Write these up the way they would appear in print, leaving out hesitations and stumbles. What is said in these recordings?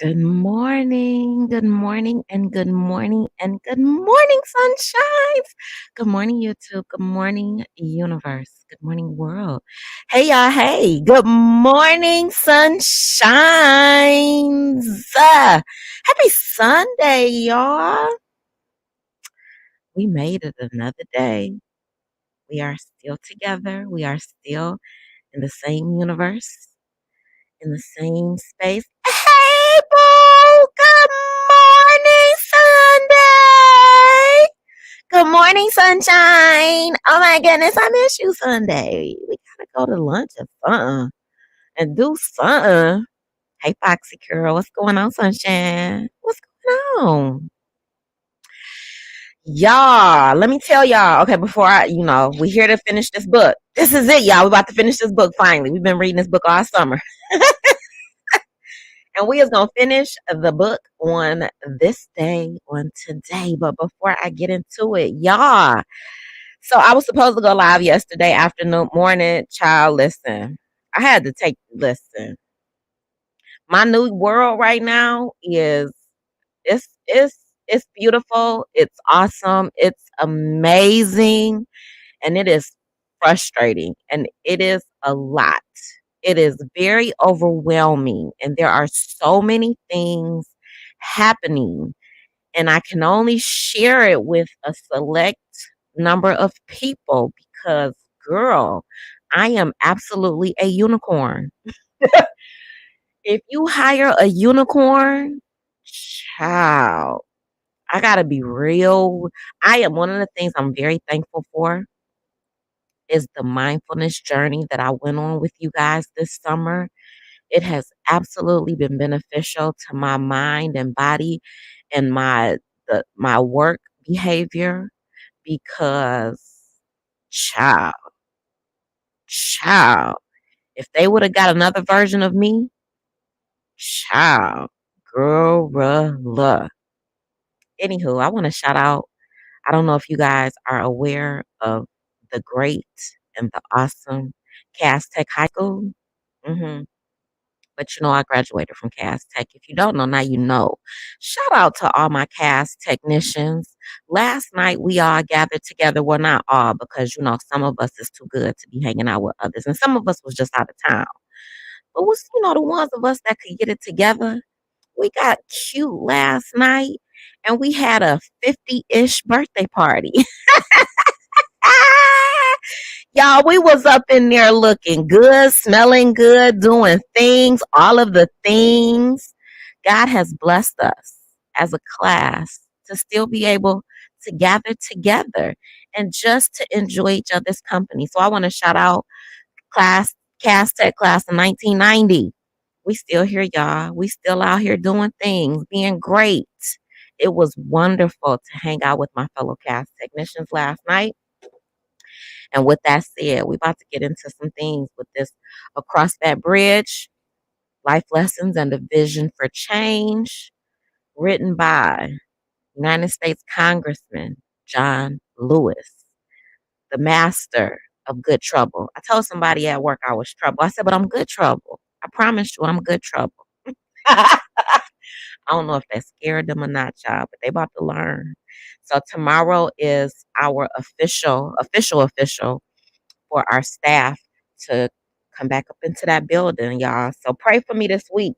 Good morning, and good morning, and good morning, sunshines. Good morning, YouTube. Good morning, universe. Good morning, world. Hey, y'all. Hey, good morning, sunshines. Happy Sunday, y'all. We made it another day. We are still together. We are still in the same universe, in the same space. Hey, boo! Good morning, Sunday! Good morning, sunshine! Oh my goodness, I miss you, Sunday. We gotta go to lunch or something and do something. Hey, Foxy Girl, what's going on, sunshine? What's going on? Y'all, let me tell y'all. Okay, before we here to finish this book. This is it, y'all. We about to finish this book finally. We've been reading this book all summer. And we is gonna finish the book on this day, on today. But before I get into it, y'all. So I was supposed to go live yesterday afternoon, morning. Child, listen. I had to listen. My new world right now is it's beautiful. It's awesome. It's amazing, and it is frustrating, and it is a lot. It is very overwhelming, and there are so many things happening, and I can only share it with a select number of people because, girl, I am absolutely a unicorn. If you hire a unicorn, child, I gotta be real. I am one of the things I'm very thankful for is the mindfulness journey that I went on with you guys this summer. It has absolutely been beneficial to my mind and body and my work behavior because child, child, if they would have got another version of me, child, girl. Anywho, I want to shout out. I don't know if you guys are aware of the great and the awesome Cass Tech High School. hmm But I graduated from Cass Tech. If you don't know, now you know. Shout out to all my Cass technicians. Last night we all gathered together. Well, not all, because some of us is too good to be hanging out with others, and some of us was just out of town. But was the ones of us that could get it together? We got cute last night, and we had a 50-ish birthday party. Y'all, we was up in there looking good, smelling good, doing things, all of the things. God has blessed us as a class to still be able to gather together and just to enjoy each other's company. So I want to shout out class, Cass Tech class of 1990. We still here, y'all. We still out here doing things, being great. It was wonderful to hang out with my fellow cast technicians last night. And with that said, we're about to get into some things with this Across That Bridge, Life Lessons and the Vision for Change, written by United States Congressman John Lewis, the master of good trouble. I told somebody at work I was trouble. I said, but I'm good trouble. I promise you I'm good trouble. I don't know if that scared them or not, y'all, but they about to learn. So tomorrow is our official for our staff to come back up into that building, y'all. So pray for me this week.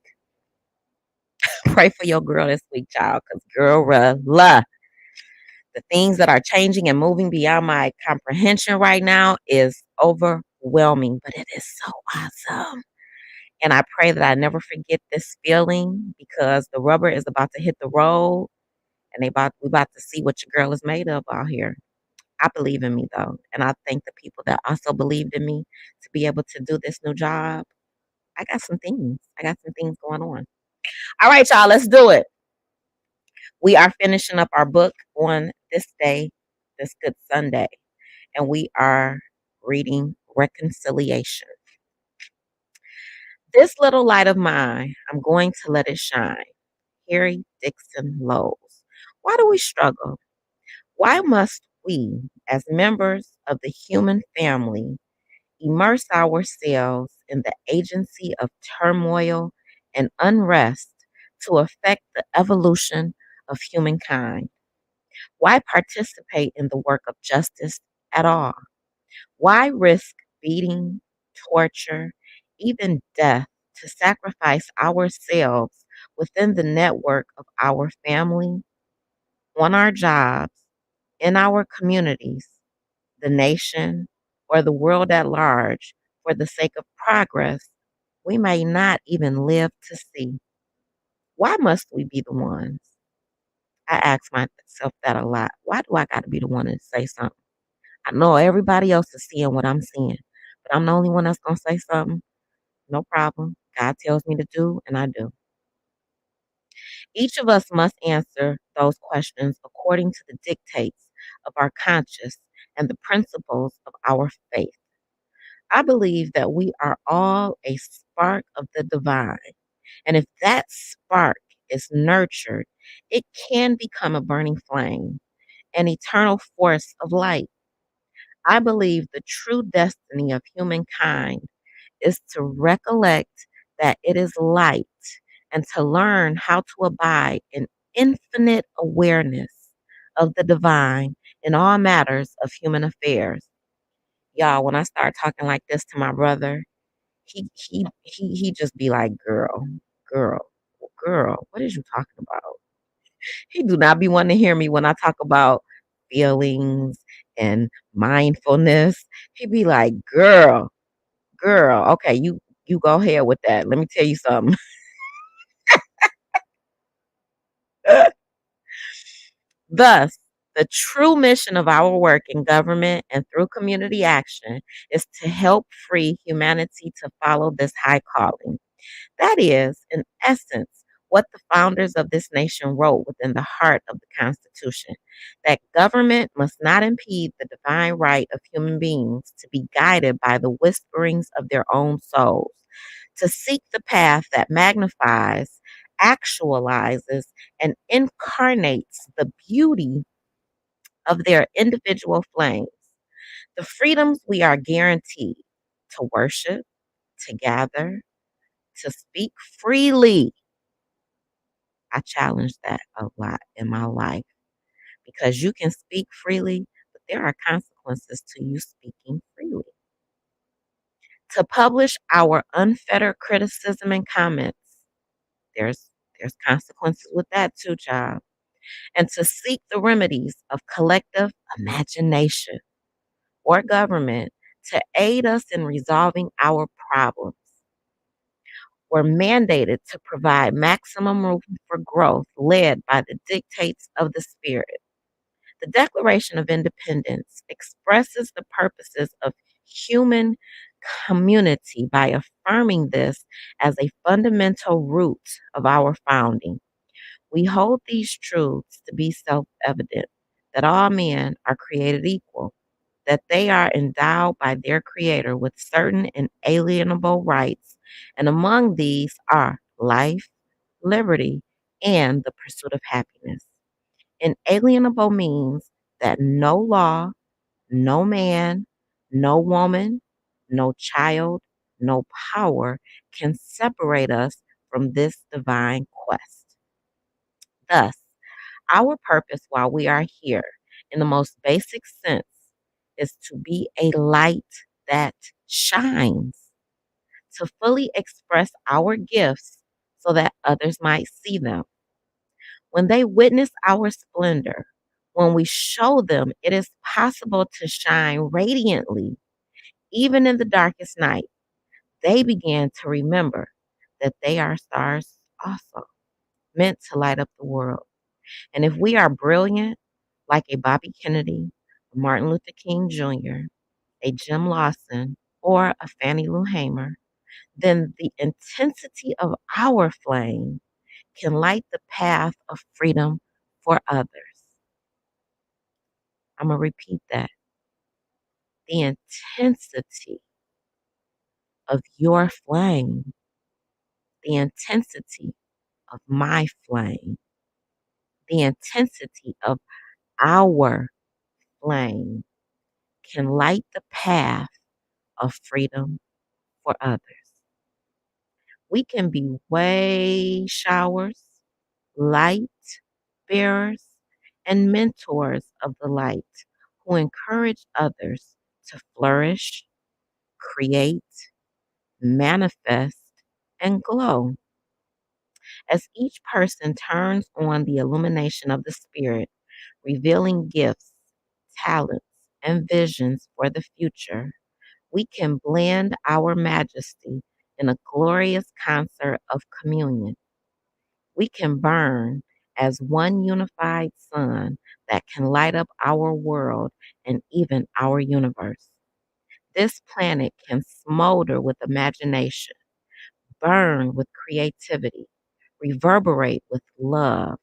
Pray for your girl this week, y'all, because the things that are changing and moving beyond my comprehension right now is overwhelming, but it is so awesome. And I pray that I never forget this feeling because the rubber is about to hit the road and we about to see what your girl is made of out here. I believe in me though. And I thank the people that also believed in me to be able to do this new job. I got some things. I got some things going on. All right, y'all, let's do it. We are finishing up our book on this day, this Good Sunday, and we are reading Reconciliation. This little light of mine, I'm going to let it shine. Harry Dixon Lowes. Why do we struggle? Why must we, as members of the human family, immerse ourselves in the agency of turmoil and unrest to affect the evolution of humankind? Why participate in the work of justice at all? Why risk beating, torture, even death to sacrifice ourselves within the network of our family, on our jobs, in our communities, the nation, or the world at large for the sake of progress we may not even live to see? Why must we be the ones? I ask myself that a lot. Why do I got to be the one to say something? I know everybody else is seeing what I'm seeing, but I'm the only one that's going to say something. No problem. God tells me to do, and I do. Each of us must answer those questions according to the dictates of our conscience and the principles of our faith. I believe that we are all a spark of the divine. And if that spark is nurtured, it can become a burning flame, an eternal force of light. I believe the true destiny of humankind is to recollect that it is light and to learn how to abide in infinite awareness of the divine in all matters of human affairs. Y'all, when I start talking like this to my brother, he just be like, girl, girl, what is you talking about? He do not be wanting to hear me when I talk about feelings and mindfulness. He be like, girl, okay, you go ahead with that. Let me tell you something. Thus, the true mission of our work in government and through community action is to help free humanity to follow this high calling. That is, in essence, what the founders of this nation wrote within the heart of the Constitution, that government must not impede the divine right of human beings to be guided by the whisperings of their own souls, to seek the path that magnifies, actualizes, and incarnates the beauty of their individual flames. The freedoms we are guaranteed to worship, to gather, to speak freely. I challenge that a lot in my life because you can speak freely, but there are consequences to you speaking freely. To publish our unfettered criticism and comments, there's there's consequences with that too, child. And to seek the remedies of collective imagination or government to aid us in resolving our problems. Were mandated to provide maximum room for growth led by the dictates of the Spirit. The Declaration of Independence expresses the purposes of human community by affirming this as a fundamental root of our founding. We hold these truths to be self evident that all men are created equal, that they are endowed by their Creator with certain inalienable rights, and among these are life, liberty, and the pursuit of happiness. Inalienable means that no law, no man, no woman, no child, no power can separate us from this divine quest. Thus, our purpose while we are here, in the most basic sense, is to be a light that shines, to fully express our gifts so that others might see them. When they witness our splendor, when we show them it is possible to shine radiantly, even in the darkest night, they begin to remember that they are stars also, meant to light up the world. And if we are brilliant, like a Bobby Kennedy, a Martin Luther King Jr., a Jim Lawson, or a Fannie Lou Hamer, then the intensity of our flame can light the path of freedom for others. I'm going to repeat that. The intensity of your flame, the intensity of my flame, the intensity of our flame can light the path of freedom for others. We can be way showers, light bearers and mentors of the light who encourage others to flourish, create, manifest, and glow. As each person turns on the illumination of the Spirit, revealing gifts, talents, and visions for the future, we can blend our majesty in a glorious concert of communion. We can burn as one unified sun that can light up our world and even our universe. This planet can smolder with imagination, burn with creativity, reverberate with love,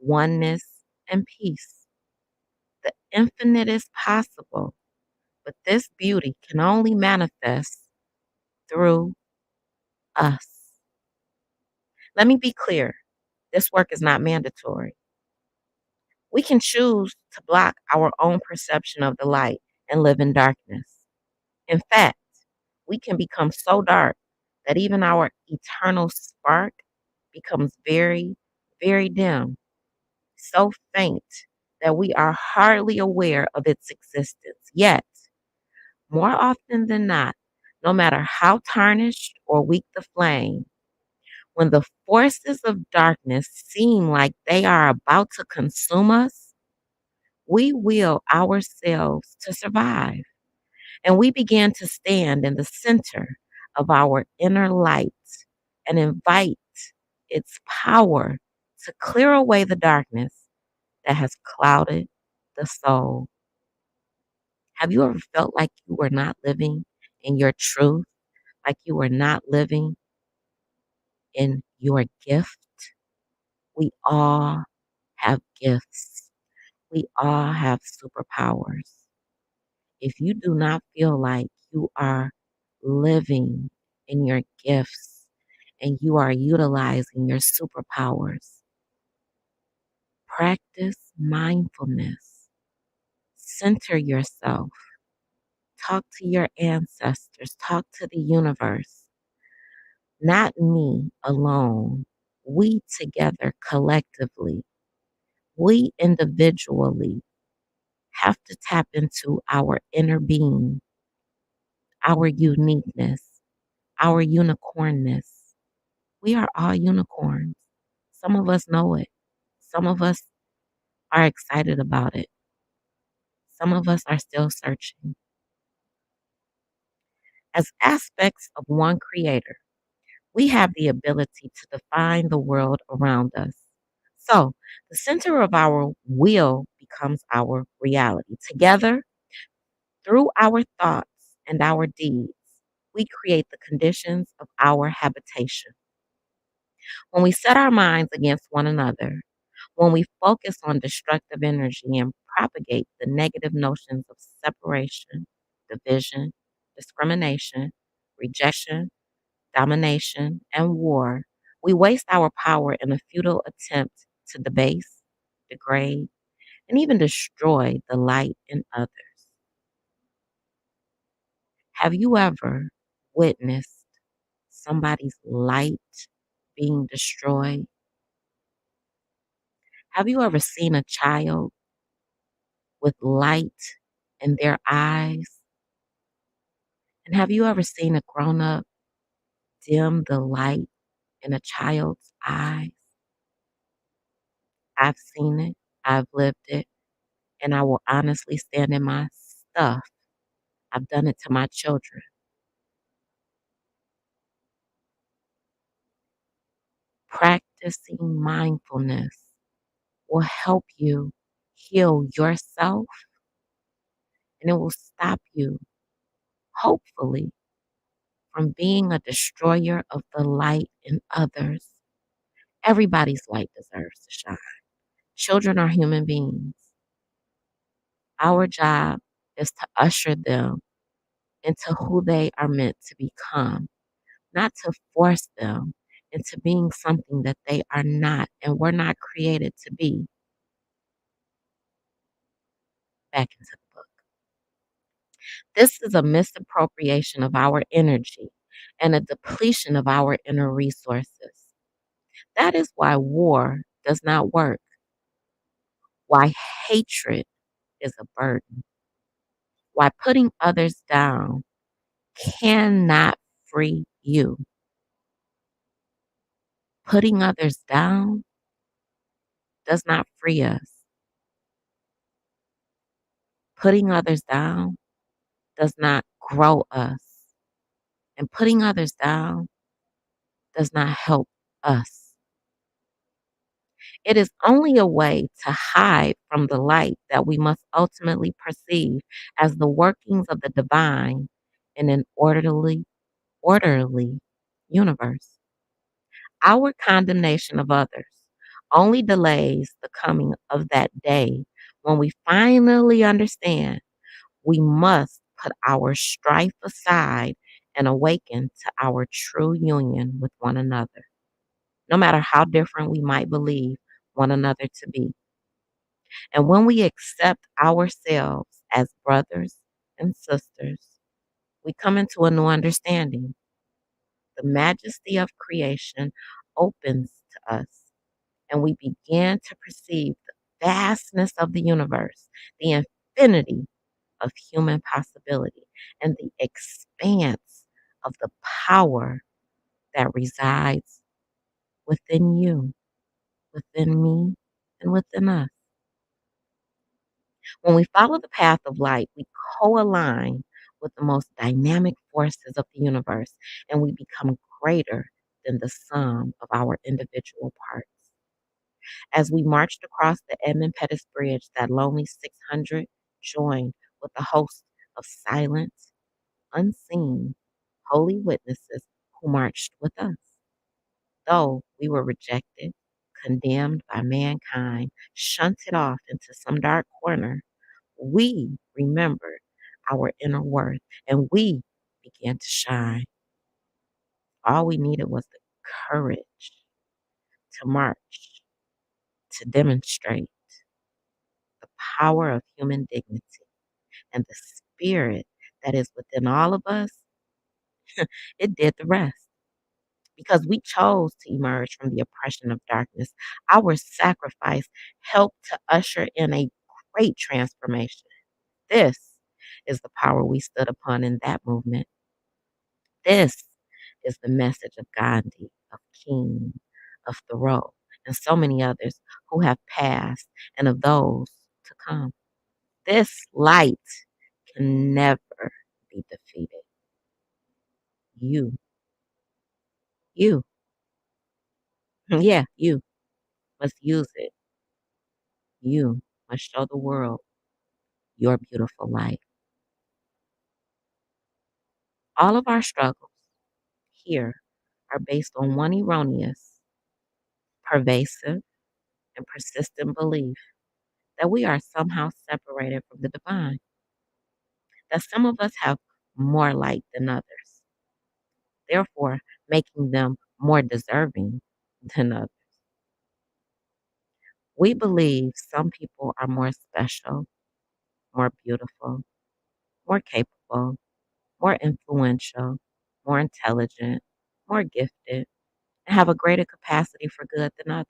oneness, and peace. The infinite is possible, but this beauty can only manifest through us. Let me be clear, this work is not mandatory. We can choose to block our own perception of the light and live in darkness. In fact, we can become so dark that even our eternal spark becomes very, very dim, so faint that we are hardly aware of its existence. Yet, more often than not, no matter how tarnished or weak the flame, when the forces of darkness seem like they are about to consume us, we will ourselves to survive. And we begin to stand in the center of our inner light and invite its power to clear away the darkness that has clouded the soul. Have you ever felt like you were not living in your truth, like you were not living in your gift? We all have gifts. We all have superpowers. If you do not feel like you are living in your gifts and you are utilizing your superpowers, practice mindfulness. Center yourself. Talk to your ancestors. Talk to the universe. Not me alone. We together collectively. We individually have to tap into our inner being, our uniqueness, our unicornness. We are all unicorns. Some of us know it. Some of us are excited about it. Some of us are still searching. As aspects of one creator, we have the ability to define the world around us. So, the center of our will becomes our reality. Together, through our thoughts and our deeds, we create the conditions of our habitation. When we set our minds against one another, when we focus on destructive energy and propagate the negative notions of separation, division, discrimination, rejection, domination, and war, we waste our power in a futile attempt to debase, degrade, and even destroy the light in others. Have you ever witnessed somebody's light being destroyed? Have you ever seen a child with light in their eyes? And have you ever seen a grown up dim the light in a child's eyes? I've seen it, I've lived it, and I will honestly stand in my stuff. I've done it to my children. Practicing mindfulness will help you heal yourself and it will stop you, hopefully, from being a destroyer of the light in others. Everybody's light deserves to shine. Children are human beings. Our job is to usher them into who they are meant to become, not to force them into being something that they are not and were not created to be. Back into the book. This is a misappropriation of our energy and a depletion of our inner resources. That is why war does not work, why hatred is a burden, why putting others down cannot free you. Putting others down does not free us. Putting others down does not grow us. And putting others down does not help us. It is only a way to hide from the light that we must ultimately perceive as the workings of the divine in an orderly universe. Our condemnation of others only delays the coming of that day when we finally understand we must put our strife aside and awaken to our true union with one another, no matter how different we might believe one another to be. And when we accept ourselves as brothers and sisters, we come into a new understanding. The majesty of creation opens to us, and we begin to perceive the vastness of the universe, the infinity of human possibility, and the expanse of the power that resides within you, within me, and within us. When we follow the path of light, we co-align with the most dynamic forces of the universe, and we become greater than the sum of our individual parts. As we marched across the Edmund Pettus Bridge, that lonely 600 joined with a host of silent, unseen, holy witnesses who marched with us. Though we were rejected, condemned by mankind, shunted off into some dark corner, we remembered our inner worth and we began to shine. All we needed was the courage to march, to demonstrate the power of human dignity and the spirit that is within all of us. It did the rest. Because we chose to emerge from the oppression of darkness, our sacrifice helped to usher in a great transformation. This is the power we stood upon in that movement. This is the message of Gandhi, of King, of Thoreau, and so many others who have passed and of those to come. This light can never be defeated. You, you, yeah, you must use it. You must show the world your beautiful light. All of our struggles here are based on one erroneous, pervasive, and persistent belief that we are somehow separated from the divine, that some of us have more light than others, therefore making them more deserving than others. We believe some people are more special, more beautiful, more capable, more influential, more intelligent, more gifted, and have a greater capacity for good than others,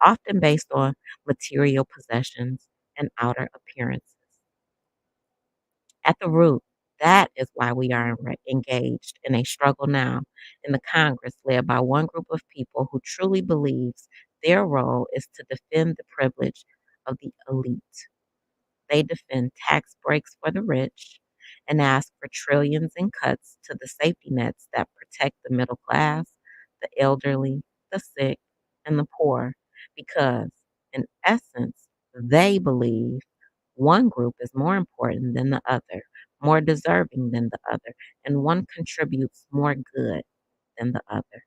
often based on material possessions and outer appearances. At the root, that is why we are engaged in a struggle now in the Congress led by one group of people who truly believes their role is to defend the privilege of the elite. They defend tax breaks for the rich and ask for trillions in cuts to the safety nets that protect the middle class, the elderly, the sick, and the poor, because, in essence, they believe one group is more important than the other, more deserving than the other, and one contributes more good than the other.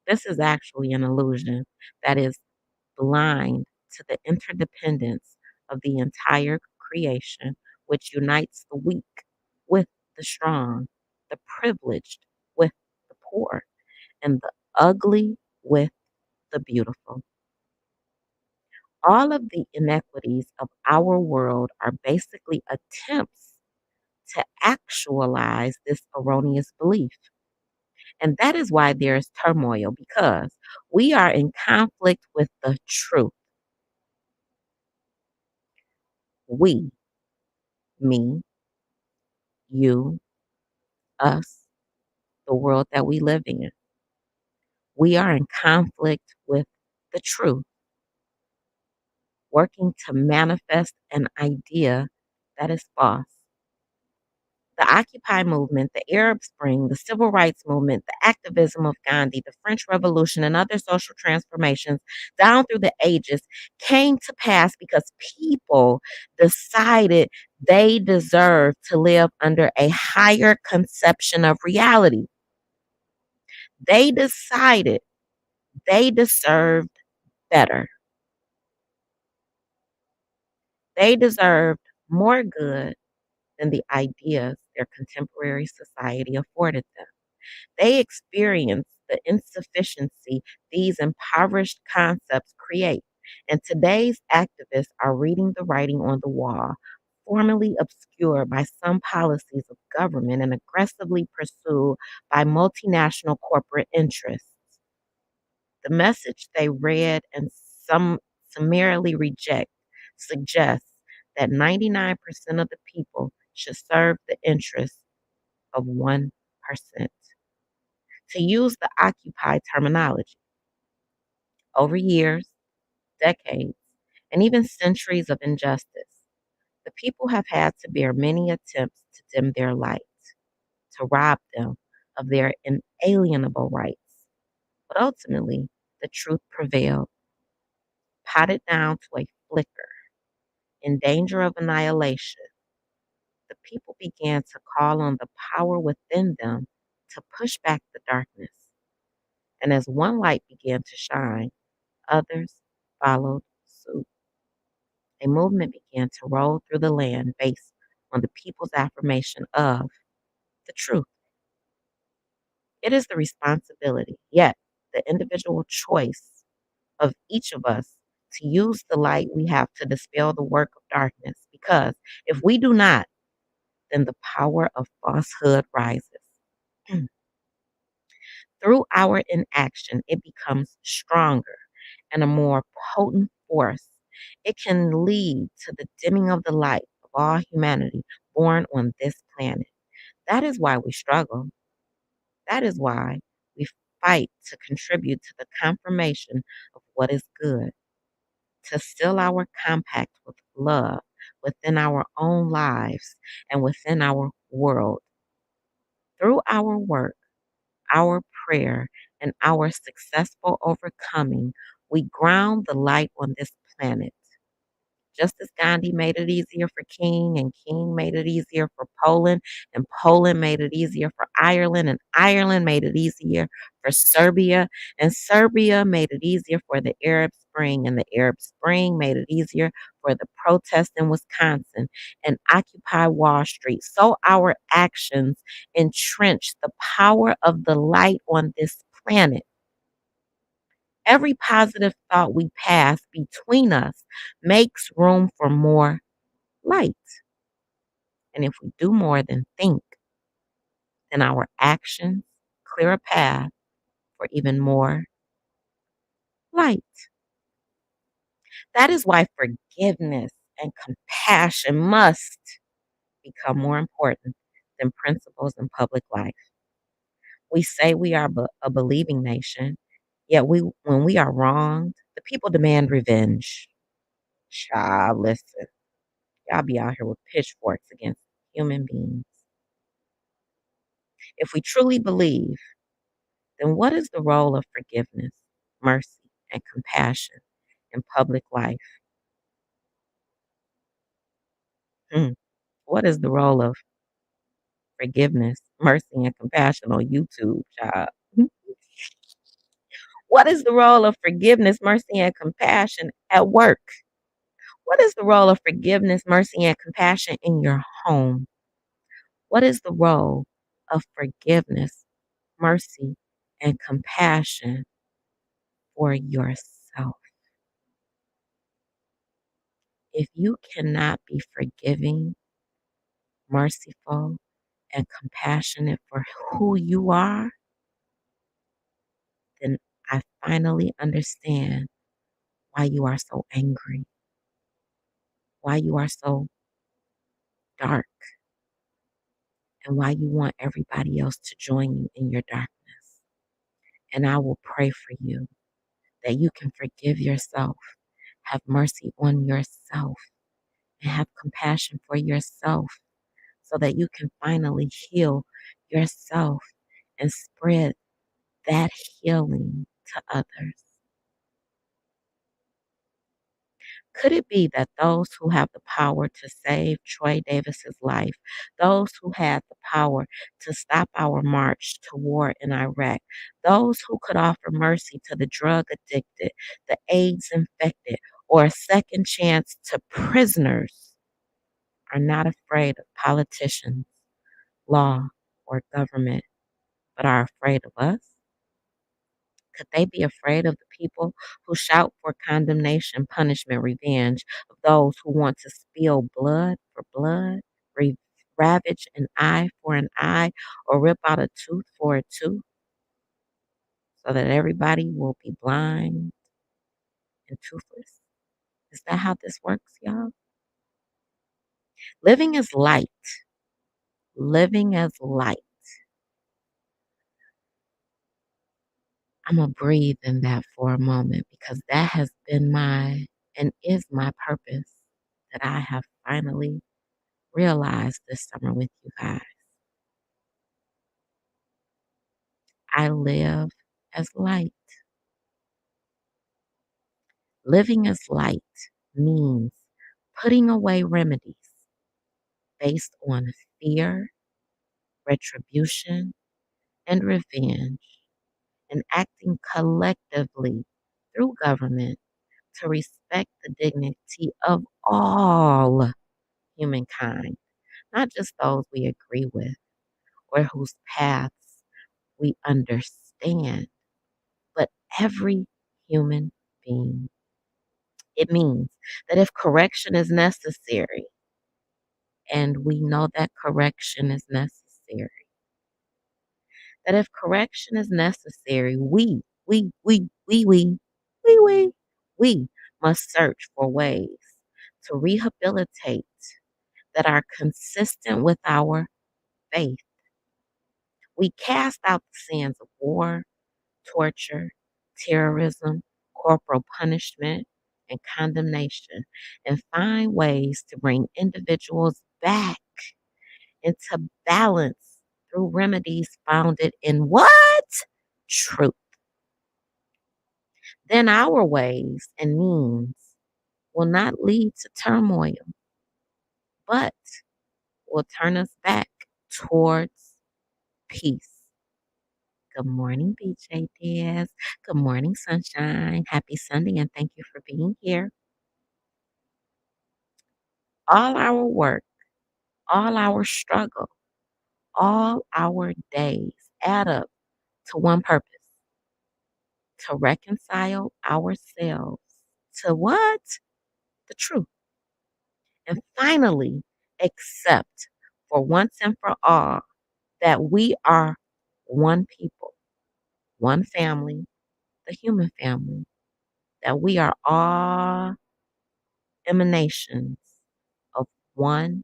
This is actually an illusion that is blind to the interdependence of the entire creation, which unites the weak with the strong, the privileged with the poor, and the ugly with the beautiful. All of the inequities of our world are basically attempts to actualize this erroneous belief. And that is why there is turmoil, because we are in conflict with the truth. We, me, you, us, the world that we live in. We are in conflict with the truth, working to manifest an idea that is false. The Occupy movement, the Arab Spring, the Civil Rights Movement, the activism of Gandhi, the French Revolution, and other social transformations down through the ages came to pass because people decided they deserved to live under a higher conception of reality. They decided they deserved better. They deserved more good than the ideas their contemporary society afforded them. They experienced the insufficiency these impoverished concepts create. And today's activists are reading the writing on the wall, formerly obscured by some policies of government and aggressively pursued by multinational corporate interests. The message they read and some summarily reject suggests that 99% of the people should serve the interests of 1%. To use the Occupy terminology, over years, decades, and even centuries of injustice, the people have had to bear many attempts to dim their light, to rob them of their inalienable rights. But ultimately, the truth prevailed, potted down to a flicker, in danger of annihilation. The people began to call on the power within them to push back the darkness. And as one light began to shine, others followed suit. A movement began to roll through the land based on the people's affirmation of the truth. It is the responsibility, yet the individual choice of each of us to use the light we have to dispel the work of darkness. Because if we do not, then the power of falsehood rises. Through our inaction, it becomes stronger and a more potent force. It can lead to the dimming of the light of all humanity born on this planet. That is why we struggle. That is why we fight to contribute to the confirmation of what is good, to seal our compact with love within our own lives and within our world. Through our work, our prayer, and our successful overcoming, we ground the light on this planet. Just as Gandhi made it easier for King, and King made it easier for Poland, and Poland made it easier for Ireland, and Ireland made it easier for Serbia, and Serbia made it easier for the Arab Spring, and the Arab Spring made it easier for the protests in Wisconsin and Occupy Wall Street. So our actions entrench the power of the light on this planet. Every positive thought we pass between us makes room for more light. And if we do more than think, then our actions clear a path for even more light. That is why forgiveness and compassion must become more important than principles in public life. We say we are a believing nation, yet when we are wronged, the people demand revenge. Child, listen. Y'all be out here with pitchforks against human beings. If we truly believe, then what is the role of forgiveness, mercy, and compassion in public life? Hmm. What is the role of forgiveness, mercy, and compassion on YouTube, child? What is the role of forgiveness, mercy, and compassion at work? What is the role of forgiveness, mercy, and compassion in your home? What is the role of forgiveness, mercy, and compassion for yourself? If you cannot be forgiving, merciful, and compassionate for who you are, finally understand why you are so angry, why you are so dark, and why you want everybody else to join you in your darkness. And I will pray for you that you can forgive yourself, have mercy on yourself, and have compassion for yourself so that you can finally heal yourself and spread that healing to others. Could it be that those who have the power to save Troy Davis's life, those who had the power to stop our march to war in Iraq, those who could offer mercy to the drug addicted, the AIDS infected, or a second chance to prisoners, are not afraid of politicians, law, or government, but are afraid of us? Could they be afraid of the people who shout for condemnation, punishment, revenge, of those who want to spill blood for blood, ravage an eye for an eye, or rip out a tooth for a tooth, so that everybody will be blind and toothless? Is that how this works, y'all? Living is light. Living as light. I'm going to breathe in that for a moment because that has been my and is my purpose that I have finally realized this summer with you guys. I live as light. Living as light means putting away remedies based on fear, retribution, and revenge, and acting collectively through government to respect the dignity of all humankind, not just those we agree with or whose paths we understand, but every human being. It means that if correction is necessary, and we know that correction is necessary, that if correction is necessary, we, we must search for ways to rehabilitate that are consistent with our faith. We cast out the sins of war, torture, terrorism, corporal punishment, and condemnation, and find ways to bring individuals back into balance through remedies founded in what? Truth. Then our ways and means will not lead to turmoil, but will turn us back towards peace. Good morning, BJ Diaz. Good morning, sunshine. Happy Sunday, and thank you for being here. All our work, all our struggle, all our days add up to one purpose: to reconcile ourselves to what? The truth. And finally, accept for once and for all that we are one people, one family, the human family, that we are all emanations of one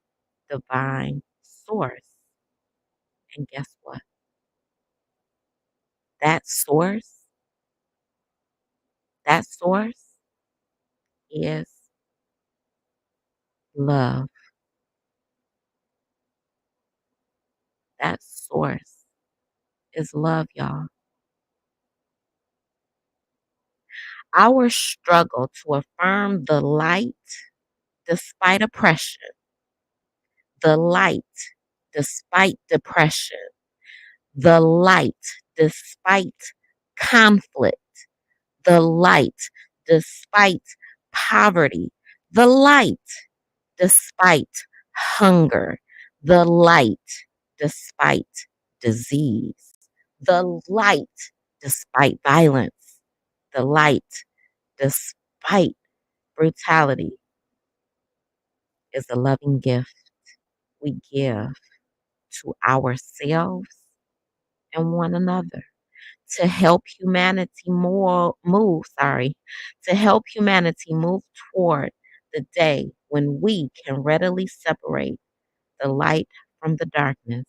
divine source. And guess what? That source, that source is love. That source is love, y'all. Our struggle to affirm the light despite oppression, the light despite depression, the light despite conflict, the light despite poverty, the light despite hunger, the light despite disease, the light despite violence, the light despite brutality is a loving gift we give to ourselves and one another to help humanity to help humanity move toward the day when we can readily separate the light from the darkness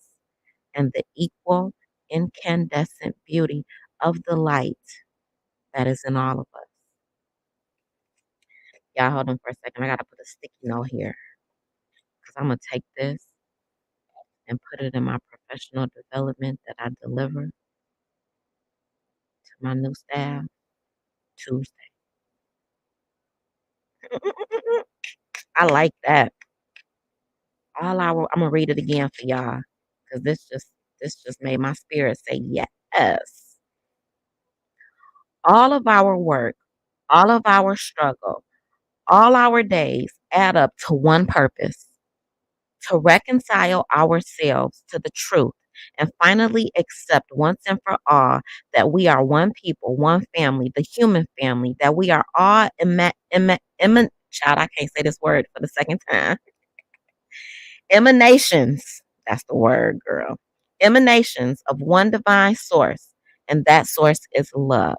and the equal incandescent beauty of the light that is in all of us. Y'all hold on for a second. I gotta put a sticky note here because I'm gonna take this and put it in my professional development that I deliver to my new staff Tuesday. I like that. I'm gonna read it again for y'all because this just made my spirit say yes. All of our work, all of our struggle, all our days add up to one purpose: to reconcile ourselves to the truth and finally accept once and for all that we are one people, one family, the human family, that we are all child, I can't say this word for the second time. Emanations. That's the word, girl. Emanations of one divine source, and that source is love.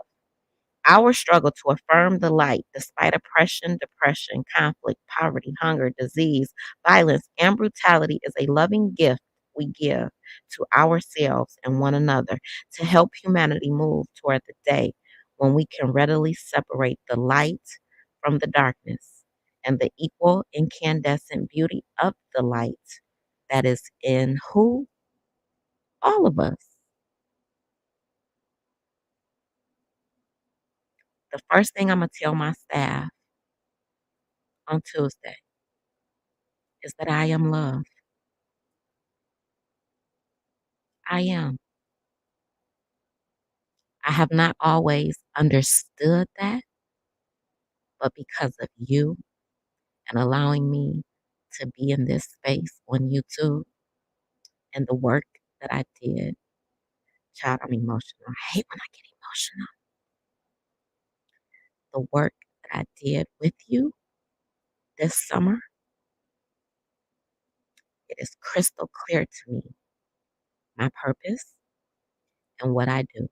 Our struggle to affirm the light despite oppression, depression, conflict, poverty, hunger, disease, violence, and brutality is a loving gift we give to ourselves and one another to help humanity move toward the day when we can readily separate the light from the darkness and the equal incandescent beauty of the light that is in who? All of us. The first thing I'm going to tell my staff on Tuesday is that I am love. I am. I have not always understood that, but because of you and allowing me to be in this space on YouTube and the work that I did, child, I'm emotional. I hate when I get emotional. The work that I did with you this summer, it is crystal clear to me my purpose and what I do.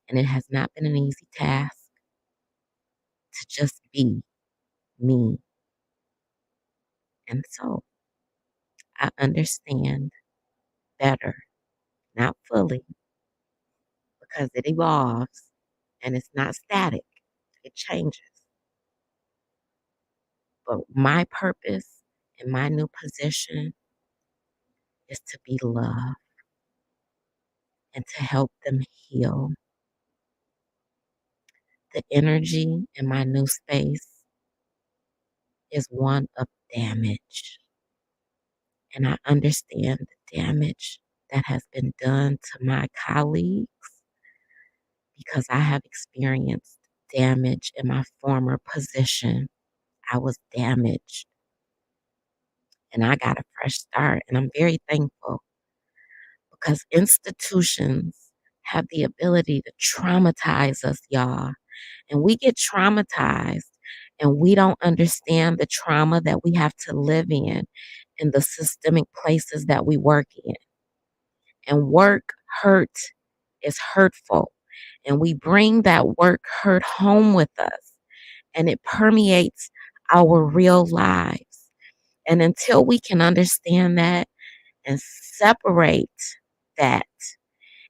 And it has not been an easy task to just be me. And so I understand better, not fully, because it evolves and it's not static, it changes. But my purpose and my new position is to be love and to help them heal. The energy in my new space is one of damage. And I understand the damage that has been done to my colleagues because I have experienced damage in my former position. I was damaged and I got a fresh start. And I'm very thankful because institutions have the ability to traumatize us, y'all. And we get traumatized and we don't understand the trauma that we have to live in the systemic places that we work in. And work hurt is hurtful. And we bring that work hurt home with us and it permeates our real lives. And until we can understand that and separate that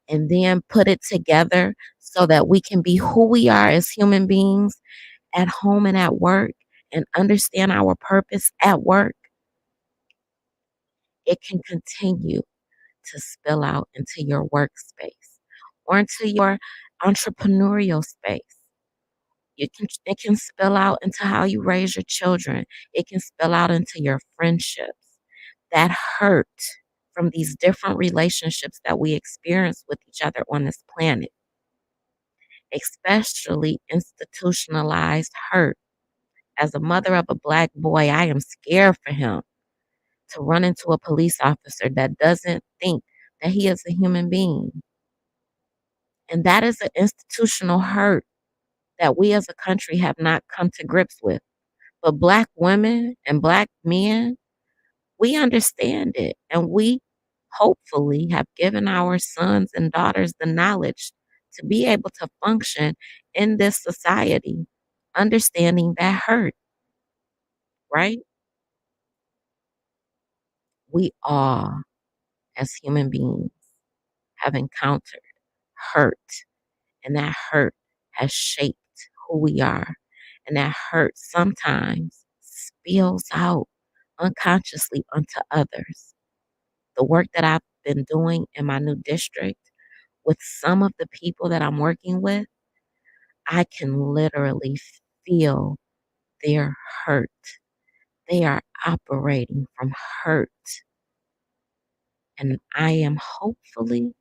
and then put it together so that we can be who we are as human beings at home and at work and understand our purpose at work, it can continue to spill out into your workspace or into your entrepreneurial space. It can spill out into how you raise your children. It can spill out into your friendships. That hurt from these different relationships that we experience with each other on this planet, especially institutionalized hurt. As a mother of a Black boy, I am scared for him to run into a police officer that doesn't think that he is a human being. And that is an institutional hurt that we as a country have not come to grips with. But Black women and Black men, we understand it and we hopefully have given our sons and daughters the knowledge to be able to function in this society, understanding that hurt, right? We all, as human beings, have encountered hurt, and that hurt has shaped who we are. And that hurt sometimes spills out unconsciously onto others. The work that I've been doing in my new district with some of the people that I'm working with, I can literally feel their hurt. They are operating from hurt. And I am hopefully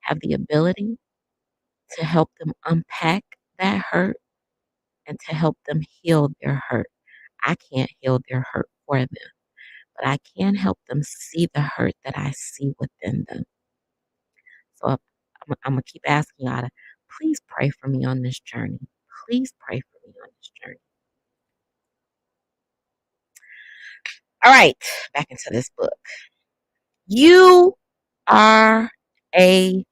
have the ability to help them unpack that hurt and to help them heal their hurt. I can't heal their hurt for them, but I can help them see the hurt that I see within them. So I'm going to keep asking y'all to please pray for me on this journey. Please pray for me on this journey. All right, back into this book. You are a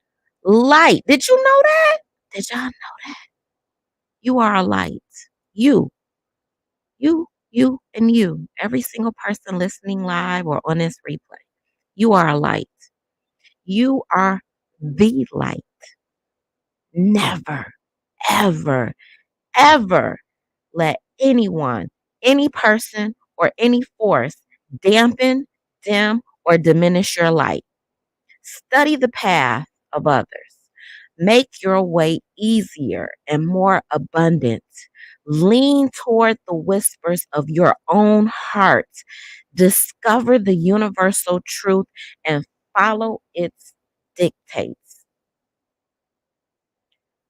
light. Did you know that? Did y'all know that? You are a light. You, and you. Every single person listening live or on this replay. You are a light. You are the light. Never, ever, ever let anyone, any person, or any force dampen, dim, or diminish your light. Study the path of others. Make your way easier and more abundant. Lean toward the whispers of your own heart. Discover the universal truth and follow its dictates.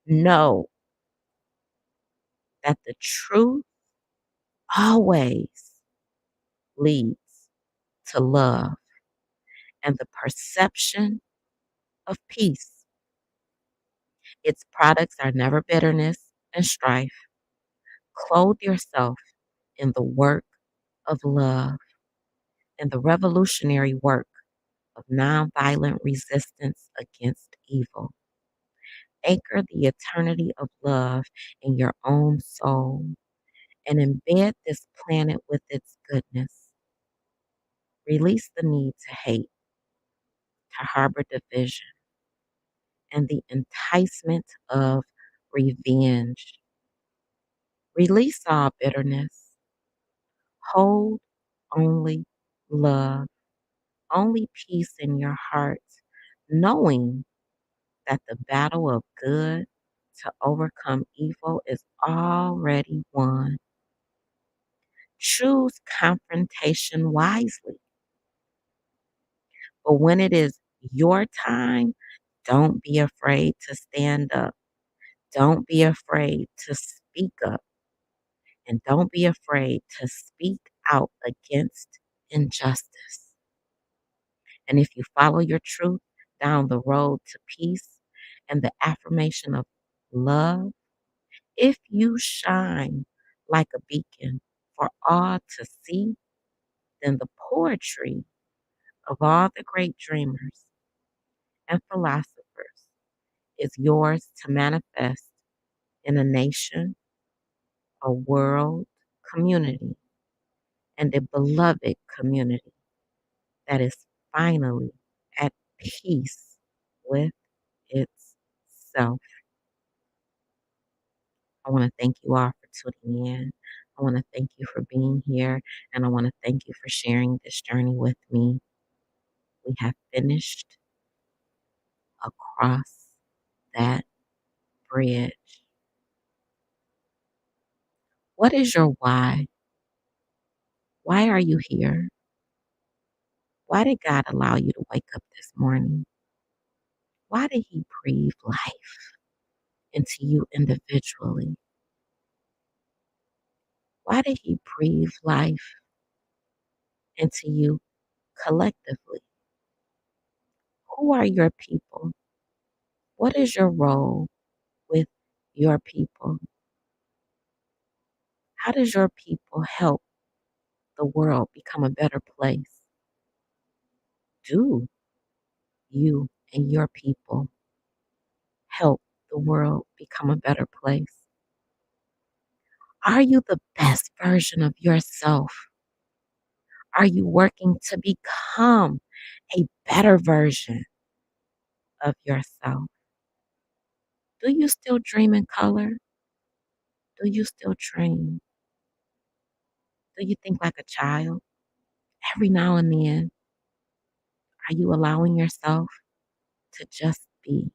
Know that the truth always leads to love and the perception of peace. Its products are never bitterness and strife. Clothe yourself in the work of love and the revolutionary work of nonviolent resistance against evil. Anchor the eternity of love in your own soul and embed this planet with its goodness. Release the need to hate, to harbor division, and the enticement of revenge. Release all bitterness. Hold only love, only peace in your heart, knowing that the battle of good to overcome evil is already won. Choose confrontation wisely. But when it is your time, don't be afraid to stand up. Don't be afraid to speak up. And don't be afraid to speak out against injustice. And if you follow your truth down the road to peace and the affirmation of love, if you shine like a beacon for all to see, then the poetry of all the great dreamers and philosophers is yours to manifest in a nation, a world, community, and a beloved community that is finally at peace with itself. I want to thank you all for tuning in. I want to thank you for being here, and I want to thank you for sharing this journey with me. We have finished across that bridge. What is your why? Why are you here? Why did God allow you to wake up this morning? Why did He breathe life into you individually? Why did He breathe life into you collectively? Who are your people? What is your role with your people? How does your people help the world become a better place? Do you and your people help the world become a better place? Are you the best version of yourself? Are you working to become a better version of yourself? Do you still dream in color? Do you still dream? Do you think like a child? Every now and then, are you allowing yourself to just be?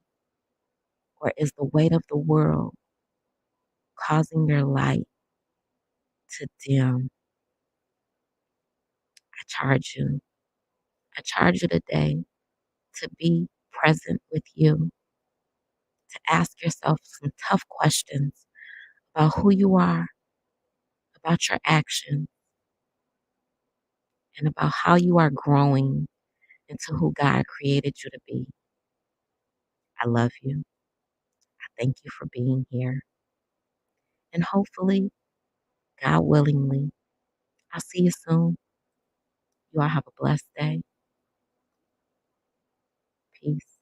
Or is the weight of the world causing your light to dim? I charge you. I charge you today to be present with you, to ask yourself some tough questions about who you are, about your actions, and about how you are growing into who God created you to be. I love you. I thank you for being here. And hopefully, God willingly, I'll see you soon. You all have a blessed day. Peace.